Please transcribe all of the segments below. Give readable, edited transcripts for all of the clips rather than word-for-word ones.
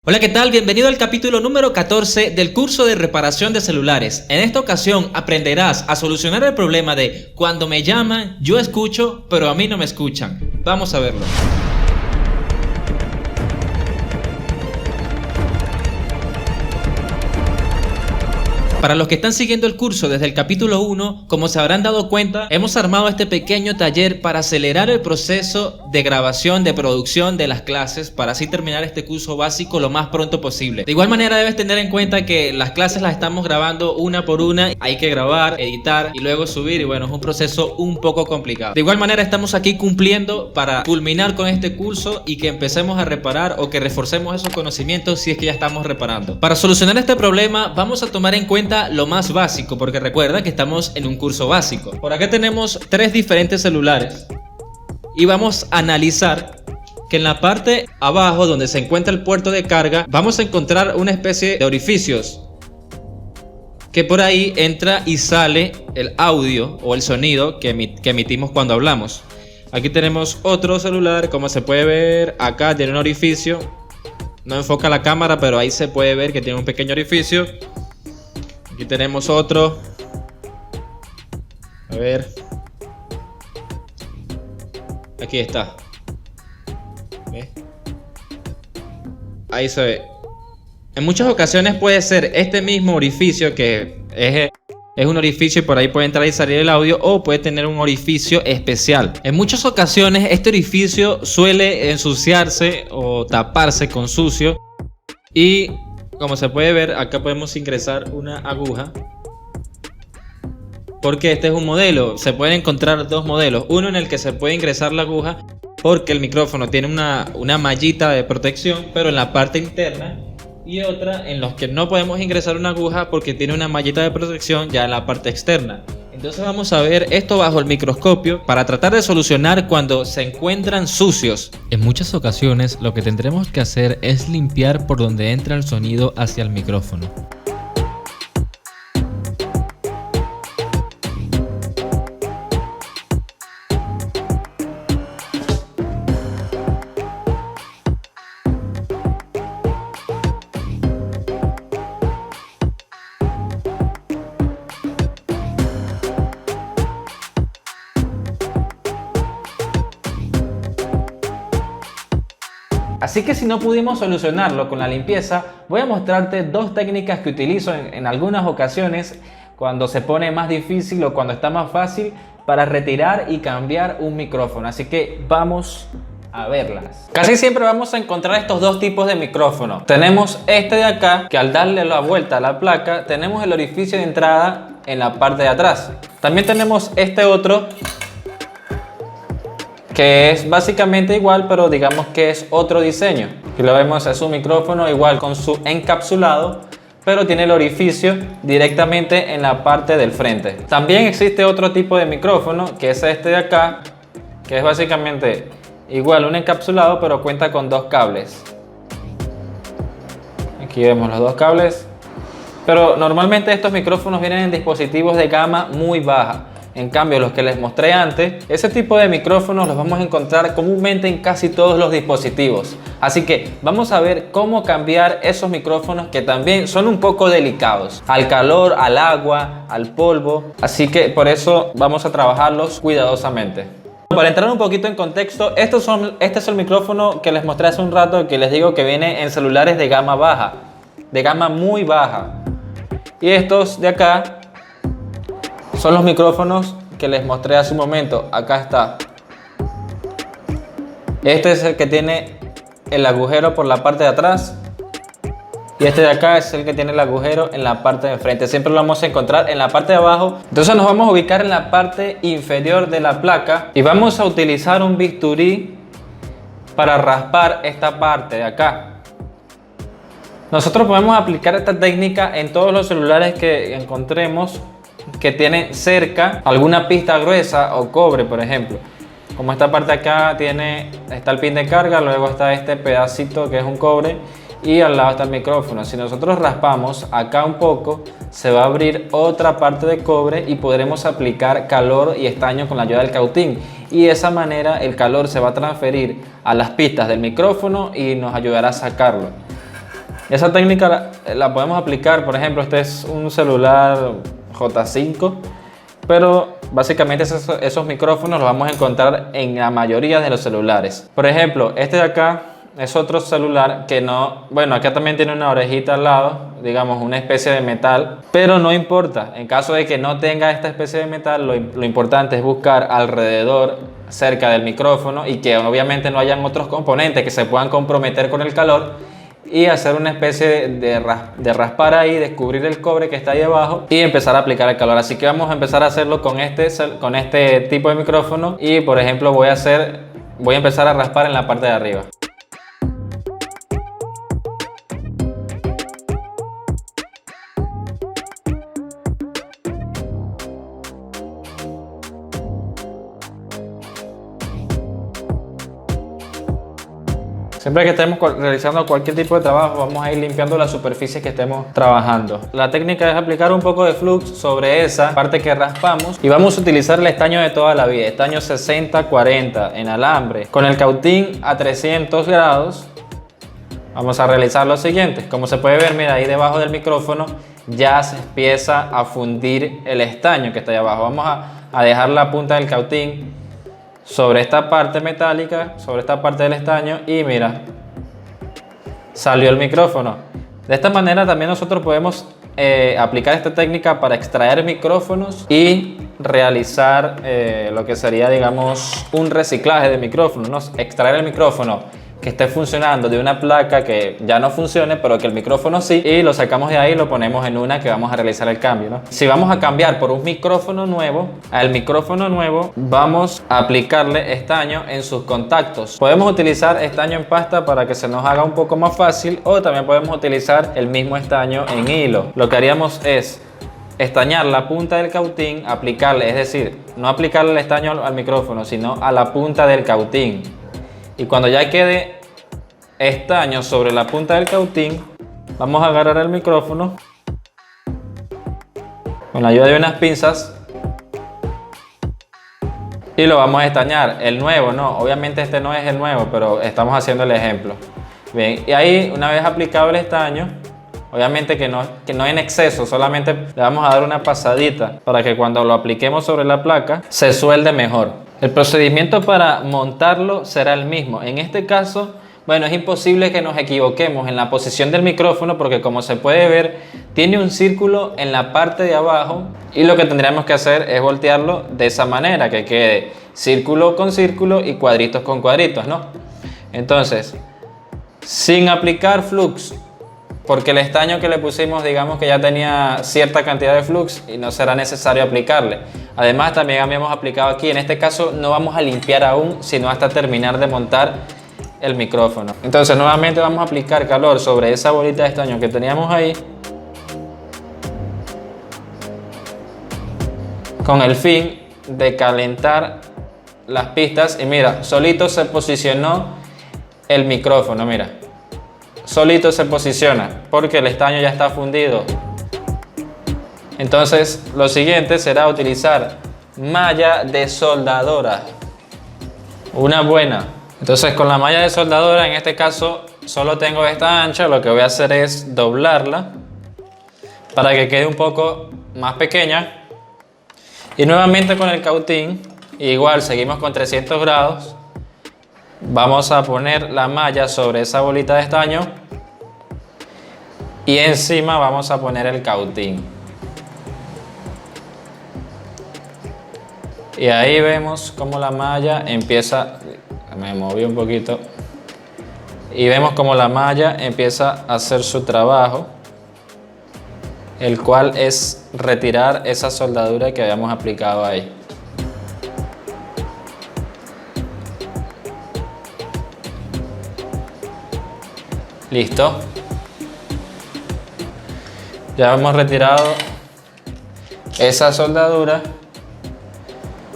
Hola, ¿qué tal? Bienvenido al capítulo número 14 del curso de reparación de celulares. En esta ocasión aprenderás a solucionar el problema de cuando me llaman, yo escucho, pero a mí no me escuchan. Vamos a verlo. Para los que están siguiendo el curso desde el capítulo 1, como se habrán dado cuenta, hemos armado este pequeño taller para acelerar el proceso de grabación, de producción de las clases, para así terminar este curso básico lo más pronto posible. De igual manera debes tener en cuenta que las clases las estamos grabando una por una, hay que grabar, editar y luego subir, y bueno, es un proceso un poco complicado. De igual manera estamos aquí cumpliendo para culminar con este curso y que empecemos a reparar o que reforcemos esos conocimientos si es que ya estamos reparando. Para solucionar este problema vamos a tomar en cuenta lo más básico, porque recuerda que estamos en un curso básico. Por acá tenemos tres diferentes celulares y vamos a analizar que en la parte abajo donde se encuentra el puerto de carga vamos a encontrar una especie de orificios que por ahí entra y sale el audio o el sonido que emitimos cuando hablamos. Aquí tenemos otro celular, como se puede ver acá tiene un orificio, no enfoca la cámara pero ahí se puede ver que tiene un pequeño orificio. Aquí tenemos otro. A ver. Aquí está. ¿Ves? Ahí se ve. En muchas ocasiones puede ser este mismo orificio que es un orificio y por ahí puede entrar y salir el audio, o puede tener un orificio especial. En muchas ocasiones este orificio suele ensuciarse o taparse con sucio y como se puede ver, acá podemos ingresar una aguja. Porque este es un modelo. Se pueden encontrar dos modelos. Uno en el que se puede ingresar la aguja porque el micrófono tiene una mallita de protección, pero en la parte interna. Y otra en los que no podemos ingresar una aguja porque tiene una mallita de protección ya en la parte externa. Entonces vamos a ver esto bajo el microscopio para tratar de solucionar cuando se encuentran sucios. En muchas ocasiones lo que tendremos que hacer es limpiar por donde entra el sonido hacia el micrófono. Así que si no pudimos solucionarlo con la limpieza, voy a mostrarte dos técnicas que utilizo en algunas ocasiones cuando se pone más difícil o cuando está más fácil para retirar y cambiar un micrófono. Así que vamos a verlas. Casi siempre vamos a encontrar estos dos tipos de micrófonos. Tenemos este de acá, que al darle la vuelta a la placa, tenemos el orificio de entrada en la parte de atrás. También tenemos este otro, que es básicamente igual, pero digamos que es otro diseño. Aquí lo vemos, es un micrófono igual con su encapsulado, pero tiene el orificio directamente en la parte del frente. También existe otro tipo de micrófono, que es este de acá, que es básicamente igual un encapsulado, pero cuenta con dos cables. Aquí vemos los dos cables, pero normalmente estos micrófonos vienen en dispositivos de gama muy baja. En cambio, los que les mostré antes, ese tipo de micrófonos los vamos a encontrar comúnmente en casi todos los dispositivos. Así que vamos a ver cómo cambiar esos micrófonos que también son un poco delicados al calor, al agua, al polvo. Así que por eso vamos a trabajarlos cuidadosamente. Para entrar un poquito en contexto, este es el micrófono que les mostré hace un rato, que les digo que viene en celulares de gama baja, de gama muy baja. Y estos de acá son los micrófonos que les mostré hace un momento. Acá está. Este es el que tiene el agujero por la parte de atrás. Y este de acá es el que tiene el agujero en la parte de enfrente. Siempre lo vamos a encontrar en la parte de abajo. Entonces nos vamos a ubicar en la parte inferior de la placa. Y vamos a utilizar un bisturí para raspar esta parte de acá. Nosotros podemos aplicar esta técnica en todos los celulares que encontremos que tiene cerca alguna pista gruesa o cobre, por ejemplo. Como esta parte acá está el pin de carga, luego está este pedacito que es un cobre y al lado está el micrófono. Si nosotros raspamos acá un poco, se va a abrir otra parte de cobre y podremos aplicar calor y estaño con la ayuda del cautín, y de esa manera el calor se va a transferir a las pistas del micrófono y nos ayudará a sacarlo. Esa técnica la podemos aplicar, por ejemplo, este es un celular J5, pero básicamente esos micrófonos los vamos a encontrar en la mayoría de los celulares. Por ejemplo, este de acá es otro celular que no, bueno, acá también tiene una orejita al lado, digamos una especie de metal, pero no importa, en caso de que no tenga esta especie de metal, lo importante es buscar alrededor, cerca del micrófono, y que obviamente no hayan otros componentes que se puedan comprometer con el calor, y hacer una especie de raspar ahí, descubrir el cobre que está ahí abajo y empezar a aplicar el calor. Así que vamos a empezar a hacerlo con este tipo de micrófono, y por ejemplo voy a empezar a raspar en la parte de arriba. Siempre que estemos realizando cualquier tipo de trabajo, vamos a ir limpiando la superficie que estemos trabajando. La técnica es aplicar un poco de flux sobre esa parte que raspamos, y vamos a utilizar el estaño de toda la vida, estaño 60-40 en alambre, con el cautín a 300 grados. Vamos a realizar lo siguiente. Como se puede ver, mira, ahí debajo del micrófono ya se empieza a fundir el estaño que está ahí abajo. Vamos a dejar la punta del cautín sobre esta parte metálica, sobre esta parte del estaño, y mira, salió el micrófono. De esta manera también nosotros podemos aplicar esta técnica para extraer micrófonos y realizar lo que sería, digamos, un reciclaje de micrófonos, ¿no? Extraer el micrófono que esté funcionando de una placa que ya no funcione, pero que el micrófono sí, y lo sacamos de ahí y lo ponemos en una que vamos a realizar el cambio, ¿no? Si vamos a cambiar por un micrófono nuevo, al micrófono nuevo vamos a aplicarle estaño en sus contactos. Podemos utilizar estaño en pasta para que se nos haga un poco más fácil, o también podemos utilizar el mismo estaño en hilo. Lo que haríamos es estañar la punta del cautín, aplicarle, es decir, no aplicarle el estaño al micrófono, sino a la punta del cautín. Y cuando ya quede estaño sobre la punta del cautín, vamos a agarrar el micrófono con la ayuda de unas pinzas y lo vamos a estañar. El nuevo, no, obviamente este no es el nuevo, pero estamos haciendo el ejemplo. Bien, y ahí, una vez aplicado el estaño, obviamente que no en exceso, solamente le vamos a dar una pasadita para que cuando lo apliquemos sobre la placa se suelde mejor. El procedimiento para montarlo será el mismo. En este caso, bueno, es imposible que nos equivoquemos en la posición del micrófono, porque como se puede ver, tiene un círculo en la parte de abajo, y lo que tendríamos que hacer es voltearlo de esa manera, que quede círculo con círculo y cuadritos con cuadritos, ¿no? Entonces, sin aplicar flux, porque el estaño que le pusimos, digamos que ya tenía cierta cantidad de flux y no será necesario aplicarle. Además, también habíamos aplicado aquí, en este caso no vamos a limpiar aún, sino hasta terminar de montar el micrófono. Entonces nuevamente vamos a aplicar calor sobre esa bolita de estaño que teníamos ahí, con el fin de calentar las pistas. Y mira, solito se posicionó el micrófono, mira. Solito se posiciona porque el estaño ya está fundido. Entonces lo siguiente será utilizar malla de soldadora, una buena. Entonces con la malla de soldadora, en este caso solo tengo esta ancha, lo que voy a hacer es doblarla para que quede un poco más pequeña, y nuevamente con el cautín, igual seguimos con 300 grados. Vamos a poner la malla sobre esa bolita de estaño y encima vamos a poner el cautín. Y ahí vemos cómo la malla empieza, me moví un poquito, y vemos cómo la malla empieza a hacer su trabajo, el cual es retirar esa soldadura que habíamos aplicado ahí. Listo. Ya hemos retirado esa soldadura.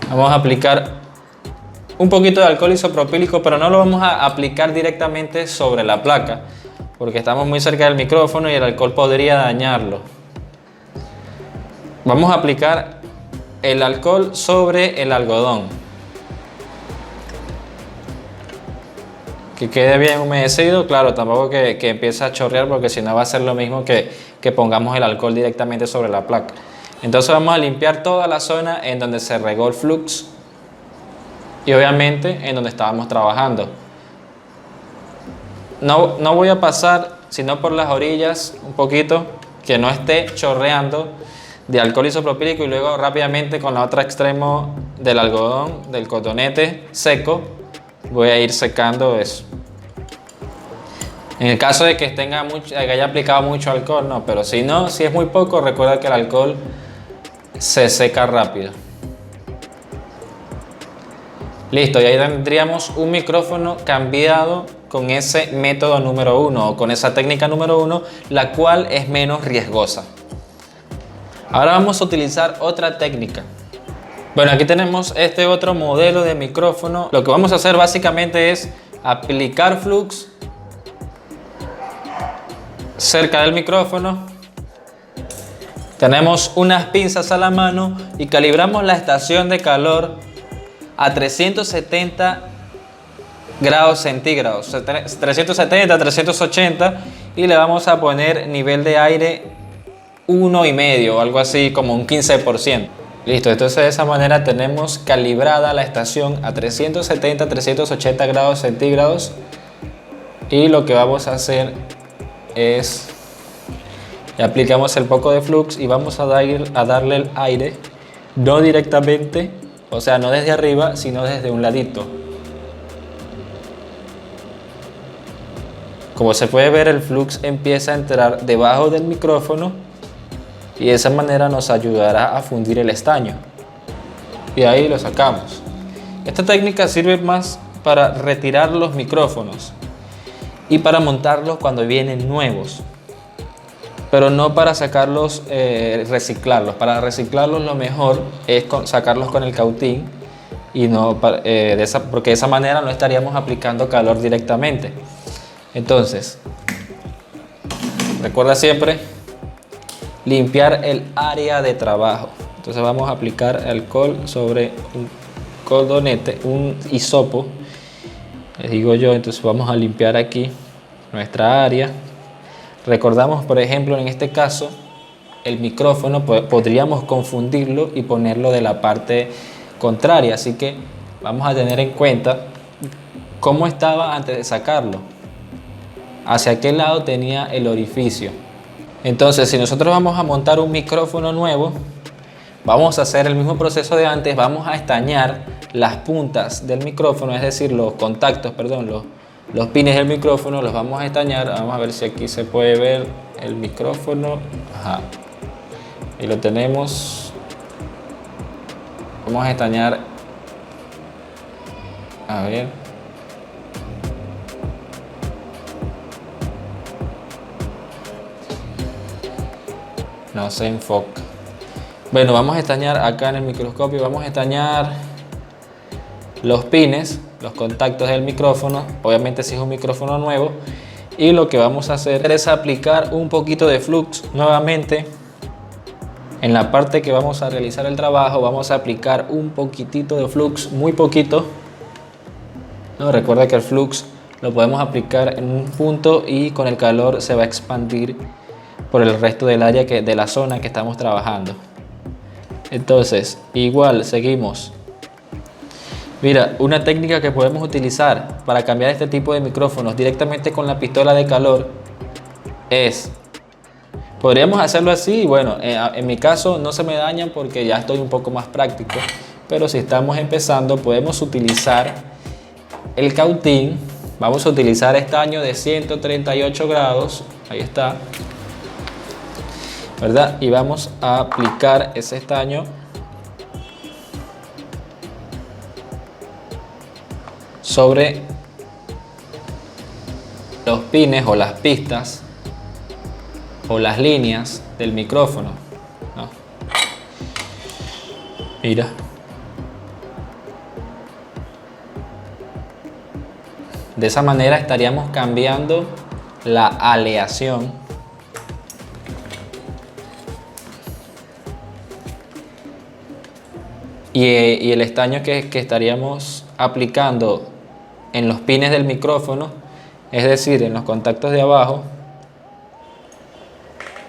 Vamos a aplicar un poquito de alcohol isopropílico, pero no lo vamos a aplicar directamente sobre la placa, porque estamos muy cerca del micrófono y el alcohol podría dañarlo. Vamos a aplicar el alcohol sobre el algodón. que quede bien humedecido. Claro, tampoco que empiece a chorrear, porque si no va a ser lo mismo que pongamos el alcohol directamente sobre la placa. Entonces vamos a limpiar toda la zona en donde se regó el flux y obviamente en donde estábamos trabajando. No voy a pasar sino por las orillas un poquito, que no esté chorreando de alcohol isopropílico, y luego rápidamente con la otra extremo del algodón, del cotonete seco, voy a ir secando eso. En el caso de que haya aplicado mucho alcohol, no, pero si no, si es muy poco, recuerda que el alcohol se seca rápido. Listo, y ahí tendríamos un micrófono cambiado con ese método número 1 o con esa técnica número 1, la cual es menos riesgosa. Ahora vamos a utilizar otra técnica. Bueno, aquí tenemos este otro modelo de micrófono. Lo que vamos a hacer básicamente es aplicar flux cerca del micrófono. Tenemos unas pinzas a la mano y calibramos la estación de calor a 370 grados centígrados, 370, 380, y le vamos a poner nivel de aire 1,5, algo así como un 15%. Listo, entonces de esa manera tenemos calibrada la estación a 370, 380 grados centígrados, y lo que vamos a hacer es aplicamos el poco de flux y vamos a darle el aire, no directamente, o sea, no desde arriba, sino desde un ladito. Como se puede ver, el flux empieza a entrar debajo del micrófono y de esa manera nos ayudará a fundir el estaño. Y ahí lo sacamos. Esta técnica sirve más para retirar los micrófonos y para montarlos cuando vienen nuevos, pero no para sacarlos, reciclarlos. Para reciclarlos lo mejor es sacarlos con el cautín, y no porque de esa manera no estaríamos aplicando calor directamente. Entonces, recuerda siempre limpiar el área de trabajo. Entonces vamos a aplicar alcohol sobre un cotonete, un hisopo, les digo yo. Entonces vamos a limpiar aquí nuestra área. Recordamos, por ejemplo, en este caso, el micrófono podríamos confundirlo y ponerlo de la parte contraria, así que vamos a tener en cuenta cómo estaba antes de sacarlo, hacia qué lado tenía el orificio. Entonces, si nosotros vamos a montar un micrófono nuevo, vamos a hacer el mismo proceso de antes. Vamos a estañar las puntas del micrófono, es decir, los contactos, perdón, los pines del micrófono los vamos a estañar. Vamos a ver si aquí se puede ver el micrófono. Ajá. Y lo tenemos. Vamos a estañar. A ver. No se enfoca. Bueno, vamos a estañar acá en el microscopio. Vamos a estañar los pines, los contactos del micrófono, obviamente si es un micrófono nuevo, y lo que vamos a hacer es aplicar un poquito de flux nuevamente en la parte que vamos a realizar el trabajo. Vamos a aplicar un poquitito de flux, muy poquito, ¿no? Recuerda que el flux lo podemos aplicar en un punto y con el calor se va a expandir por el resto del área, de la zona que estamos trabajando. Entonces igual seguimos. Mira, una técnica que podemos utilizar para cambiar este tipo de micrófonos directamente con la pistola de calor es, podríamos hacerlo así. Bueno, en mi caso no se me dañan porque ya estoy un poco más práctico, pero si estamos empezando podemos utilizar el cautín. Vamos a utilizar estaño de 138 grados, ahí está, ¿verdad? Y vamos a aplicar ese estaño sobre los pines o las pistas o las líneas del micrófono, ¿no? Mira. De esa manera estaríamos cambiando la aleación y el estaño que estaríamos aplicando en los pines del micrófono, es decir, en los contactos de abajo.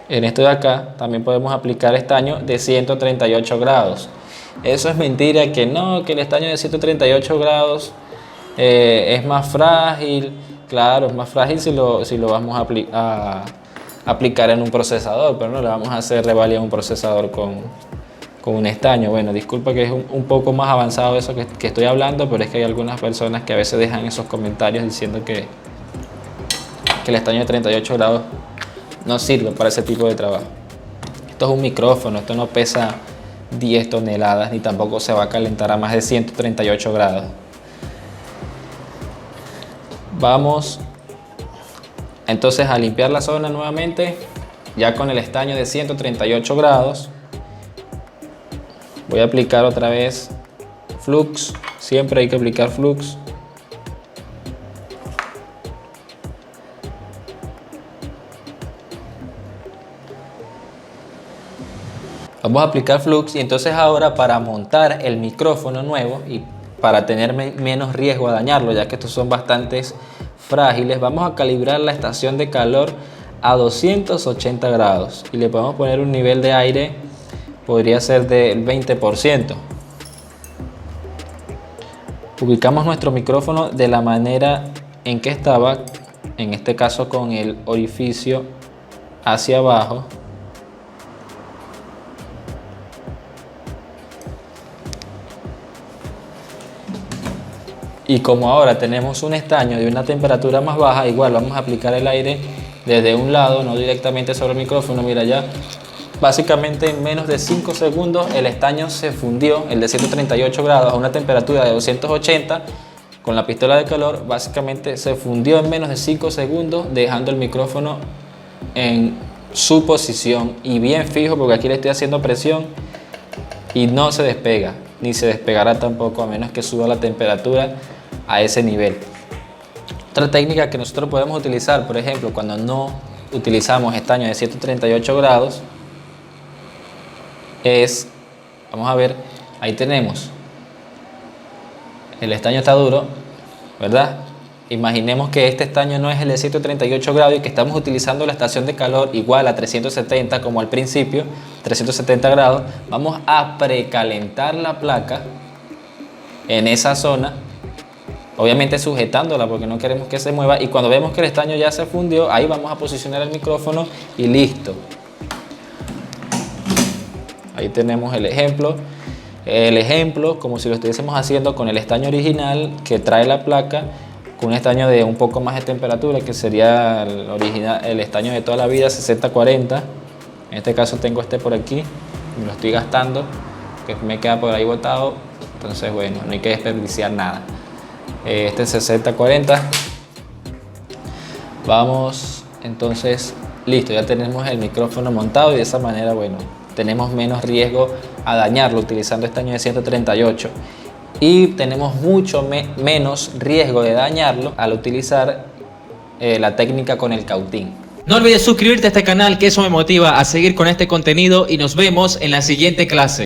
En esto de acá también podemos aplicar estaño de 138 grados. Eso es mentira, que no, que el estaño de 138 grados es más frágil. Claro, es más frágil si lo vamos a aplicar en un procesador, pero no le vamos a hacer revalidar un procesador con un estaño. Bueno, disculpa que es un poco más avanzado eso que estoy hablando, pero es que hay algunas personas que a veces dejan esos comentarios diciendo que el estaño de 38 grados no sirve para ese tipo de trabajo. Esto es un micrófono, esto no pesa 10 toneladas ni tampoco se va a calentar a más de 138 grados. Vamos entonces a limpiar la zona nuevamente, ya con el estaño de 138 grados. Voy a aplicar otra vez flux, siempre hay que aplicar flux. Vamos a aplicar flux y entonces ahora, para montar el micrófono nuevo y para tener menos riesgo a dañarlo, ya que estos son bastantes frágiles, vamos a calibrar la estación de calor a 280 grados y le podemos poner un nivel de aire, podría ser del 20%. Ubicamos nuestro micrófono de la manera en que estaba, en este caso con el orificio hacia abajo. Y como ahora tenemos un estaño de una temperatura más baja, igual vamos a aplicar el aire desde un lado, no directamente sobre el micrófono. Mira, ya básicamente en menos de 5 segundos el estaño se fundió, el de 138 grados a una temperatura de 280 con la pistola de calor, básicamente se fundió en menos de 5 segundos, dejando el micrófono en su posición y bien fijo, porque aquí le estoy haciendo presión y no se despega, ni se despegará tampoco a menos que suba la temperatura a ese nivel. Otra técnica que nosotros podemos utilizar, por ejemplo, cuando no utilizamos estaño de 138 grados, es, vamos a ver, ahí tenemos, el estaño está duro, ¿verdad? Imaginemos que este estaño no es el de 138 grados y que estamos utilizando la estación de calor igual a 370 como al principio, 370 grados. Vamos a precalentar la placa en esa zona, obviamente sujetándola porque no queremos que se mueva, y cuando vemos que el estaño ya se fundió, ahí vamos a posicionar el micrófono y listo. Ahí tenemos el ejemplo. El ejemplo como si lo estuviésemos haciendo con el estaño original que trae la placa, con un estaño de un poco más de temperatura, que sería el original, el estaño de toda la vida, 60-40. En este caso tengo este por aquí, me lo estoy gastando, que me queda por ahí botado, entonces bueno, no hay que desperdiciar nada. Este es 60-40. Vamos, entonces, listo, ya tenemos el micrófono montado y de esa manera, bueno, tenemos menos riesgo a dañarlo utilizando estaño de 138 y tenemos mucho menos riesgo de dañarlo al utilizar la técnica con el cautín. No olvides suscribirte a este canal, que eso me motiva a seguir con este contenido, y nos vemos en la siguiente clase.